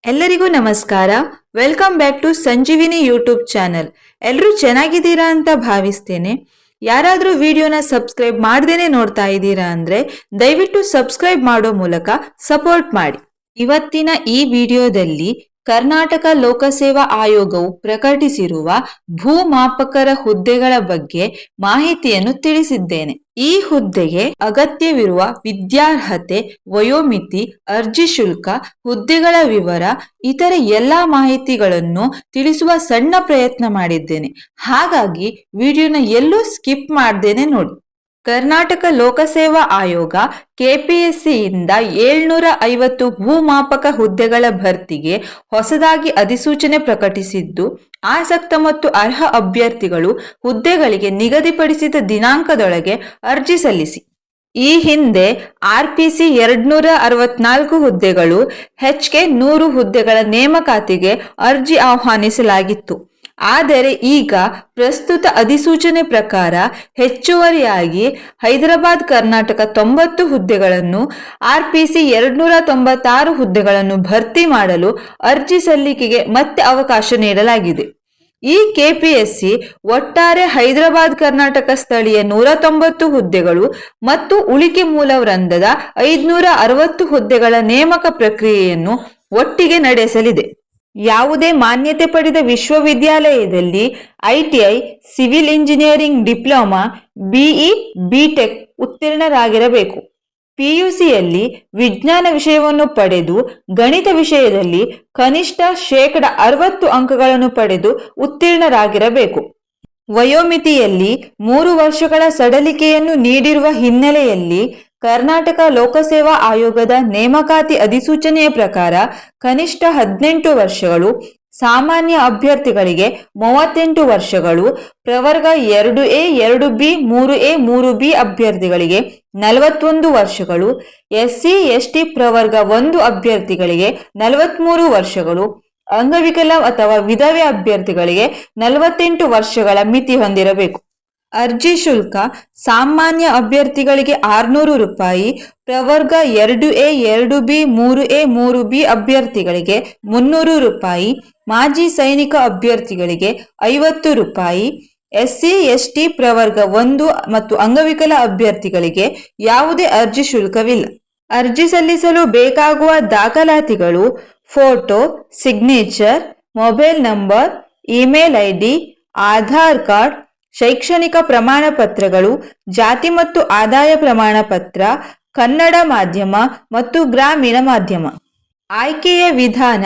ಎಲ್ಲರಿಗೂ ನಮಸ್ಕಾರ. Welcome back to Sanjeevini YouTube channel. ಎಲ್ಲರೂ ಚೆನ್ನಾಗಿದ್ದೀರಾ ಅಂತ ಭಾವಿಸ್ತೇನೆ. ಯಾರಾದರೂ ವಿಡಿಯೋನ ಸಬ್ಸ್ಕ್ರೈಬ್ ಮಾಡ್ದೇನೆ ನೋಡ್ತಾ ಇದ್ದೀರಾ ಅಂದ್ರೆ ದಯವಿಟ್ಟು ಸಬ್ಸ್ಕ್ರೈಬ್ ಮಾಡೋ ಮೂಲಕ ಸಪೋರ್ಟ್ ಮಾಡಿ. ಇವತ್ತಿನ ಈ ವಿಡಿಯೋದಲ್ಲಿ ಕರ್ನಾಟಕ ಲೋಕಸೇವಾ ಆಯೋಗವು ಪ್ರಕಟಿಸಿರುವ ಭೂಮಾಪಕರ ಹುದ್ದೆಗಳ ಬಗ್ಗೆ ಮಾಹಿತಿಯನ್ನು ತಿಳಿಸಿದ್ದೇನೆ. ಈ ಹುದ್ದೆಗೆ ಅಗತ್ಯವಿರುವ ವಿದ್ಯಾರ್ಹತೆ, ವಯೋಮಿತಿ, ಅರ್ಜಿ ಶುಲ್ಕ, ಹುದ್ದೆಗಳ ವಿವರ, ಇತರೆ ಎಲ್ಲಾ ಮಾಹಿತಿಗಳನ್ನು ತಿಳಿಸುವ ಸಣ್ಣ ಪ್ರಯತ್ನ ಮಾಡಿದ್ದೇನೆ. ಹಾಗಾಗಿ ವಿಡಿಯೋನ ಎಲ್ಲೂ ಸ್ಕಿಪ್ ಮಾಡ್ದೇನೆ ನೋಡಿ. ಕರ್ನಾಟಕ ಲೋಕಸೇವಾ ಆಯೋಗ ಕೆಪಿಎಸ್ಸಿಯಿಂದ 750 ಭೂಮಾಪಕ ಹುದ್ದೆಗಳ ಭರ್ತಿಗೆ ಹೊಸದಾಗಿ ಅಧಿಸೂಚನೆ ಪ್ರಕಟಿಸಿದ್ದು, ಆಸಕ್ತ ಮತ್ತು ಅರ್ಹ ಅಭ್ಯರ್ಥಿಗಳು ಹುದ್ದೆಗಳಿಗೆ ನಿಗದಿಪಡಿಸಿದ ದಿನಾಂಕದೊಳಗೆ ಅರ್ಜಿ ಸಲ್ಲಿಸಿ. ಈ ಹಿಂದೆ ಆರ್ಪಿಸಿ 264 ಹುದ್ದೆಗಳು, HK 100 ಹುದ್ದೆಗಳ ನೇಮಕಾತಿಗೆ ಅರ್ಜಿ ಆಹ್ವಾನಿಸಲಾಗಿತ್ತು. ಆದರೆ ಈಗ ಪ್ರಸ್ತುತ ಅಧಿಸೂಚನೆ ಪ್ರಕಾರ ಹೆಚ್ಚುವರಿಯಾಗಿ ಹೈದರಾಬಾದ್ ಕರ್ನಾಟಕ 90 ಹುದ್ದೆಗಳನ್ನು, ಆರ್ಪಿಸಿ 296 ಹುದ್ದೆಗಳನ್ನು ಭರ್ತಿ ಮಾಡಲು ಅರ್ಜಿ ಸಲ್ಲಿಕೆಗೆ ಮತ್ತೆ ಅವಕಾಶ ನೀಡಲಾಗಿದೆ. ಈ ಕೆಪಿಎಸ್ಸಿ ಒಟ್ಟಾರೆ ಹೈದರಾಬಾದ್ ಕರ್ನಾಟಕ ಸ್ಥಳೀಯ 190 ಹುದ್ದೆಗಳು ಮತ್ತು ಉಳಿಕೆ ಮೂಲ ವೃಂದದ 560 ಹುದ್ದೆಗಳ ನೇಮಕ ಪ್ರಕ್ರಿಯೆಯನ್ನು ಒಟ್ಟಿಗೆ ನಡೆಸಲಿದೆ. ಯಾವುದೇ ಮಾನ್ಯತೆ ಪಡೆದ ವಿಶ್ವವಿದ್ಯಾಲಯದಲ್ಲಿ ITI, civil engineering diploma, BE, B Tech ಉತ್ತೀರ್ಣರಾಗಿರಬೇಕು. ಪಿಯುಸಿಯಲ್ಲಿ ವಿಜ್ಞಾನ ವಿಷಯವನ್ನು ಪಡೆದು ಗಣಿತ ವಿಷಯದಲ್ಲಿ ಕನಿಷ್ಠ 60% ಅಂಕಗಳನ್ನು ಪಡೆದು ಉತ್ತೀರ್ಣರಾಗಿರಬೇಕು. ವಯೋಮಿತಿಯಲ್ಲಿ 3 ವರ್ಷಗಳ ಸಡಲಿಕೆಯನ್ನು ನೀಡಿರುವ ಹಿನ್ನೆಲೆಯಲ್ಲಿ ಕರ್ನಾಟಕ ಲೋಕಸೇವಾ ಆಯೋಗದ ನೇಮಕಾತಿ ಅಧಿಸೂಚನೆಯ ಪ್ರಕಾರ ಕನಿಷ್ಠ 18 ವರ್ಷಗಳು, ಸಾಮಾನ್ಯ ಅಭ್ಯರ್ಥಿಗಳಿಗೆ 38 ವರ್ಷಗಳು, ಪ್ರವರ್ಗ 2A, 2B, 3A, 3B ಅಭ್ಯರ್ಥಿಗಳಿಗೆ 41 ವರ್ಷಗಳು, SC, ST ಪ್ರವರ್ಗ 1 ಅಭ್ಯರ್ಥಿಗಳಿಗೆ 43 ವರ್ಷಗಳು, ಅಂಗವಿಕಲ ಅಥವಾ ವಿಧವೆ ಅಭ್ಯರ್ಥಿಗಳಿಗೆ 48 ವರ್ಷಗಳ ಮಿತಿ ಹೊಂದಿರಬೇಕು. ಅರ್ಜಿ ಶುಲ್ಕ ಸಾಮಾನ್ಯ ಅಭ್ಯರ್ಥಿಗಳಿಗೆ 600 ರೂಪಾಯಿ, ಪ್ರವರ್ಗ 2A, 2B, 3A, 3B ಅಭ್ಯರ್ಥಿಗಳಿಗೆ 300 ರೂಪಾಯಿ, ಮಾಜಿ ಸೈನಿಕ ಅಭ್ಯರ್ಥಿಗಳಿಗೆ 50 ರೂಪಾಯಿ, SC, ST ಪ್ರವರ್ಗ 1 ಮತ್ತು ಅಂಗವಿಕಲ ಅಭ್ಯರ್ಥಿಗಳಿಗೆ ಯಾವುದೇ ಅರ್ಜಿ ಶುಲ್ಕವಿಲ್ಲ. ಅರ್ಜಿ ಸಲ್ಲಿಸಲು ಬೇಕಾಗುವ ದಾಖಲಾತಿಗಳು: photo, signature, mobile number, email ID, Aadhaar card, ಶೈಕ್ಷಣಿಕ ಪ್ರಮಾಣ ಪತ್ರಗಳು, ಜಾತಿ ಮತ್ತು ಆದಾಯ ಪ್ರಮಾಣ ಪತ್ರ, ಕನ್ನಡ ಮಾಧ್ಯಮ ಮತ್ತು ಗ್ರಾಮೀಣ ಮಾಧ್ಯಮ. ಆಯ್ಕೆಯ ವಿಧಾನ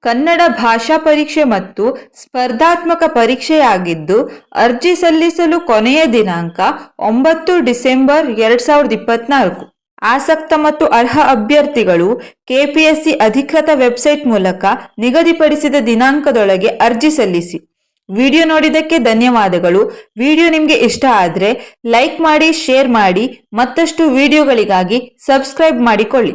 ಕನ್ನಡ ಭಾಷಾ ಪರೀಕ್ಷೆ ಮತ್ತು ಸ್ಪರ್ಧಾತ್ಮಕ ಪರೀಕ್ಷೆಯಾಗಿದ್ದು, ಅರ್ಜಿ ಸಲ್ಲಿಸಲು ಕೊನೆಯ ದಿನಾಂಕ 9 ಡಿಸೆಂಬರ್ 2024. ಆಸಕ್ತ ಮತ್ತು ಅರ್ಹ ಅಭ್ಯರ್ಥಿಗಳು ಕೆಪಿಎಸ್ಸಿ ಅಧಿಕೃತ ವೆಬ್ಸೈಟ್ ಮೂಲಕ ನಿಗದಿಪಡಿಸಿದ ದಿನಾಂಕದೊಳಗೆ ಅರ್ಜಿ ಸಲ್ಲಿಸಿ. ವಿಡಿಯೋ ನೋಡಿದ್ದಕ್ಕೆ ಧನ್ಯವಾದಗಳು. ವಿಡಿಯೋ ನಿಮಗೆ ಇಷ್ಟ ಆದರೆ ಲೈಕ್ ಮಾಡಿ, ಶೇರ್ ಮಾಡಿ. ಮತ್ತಷ್ಟು ವಿಡಿಯೋಗಳಿಗಾಗಿ ಸಬ್ಸ್ಕ್ರೈಬ್ ಮಾಡಿಕೊಳ್ಳಿ.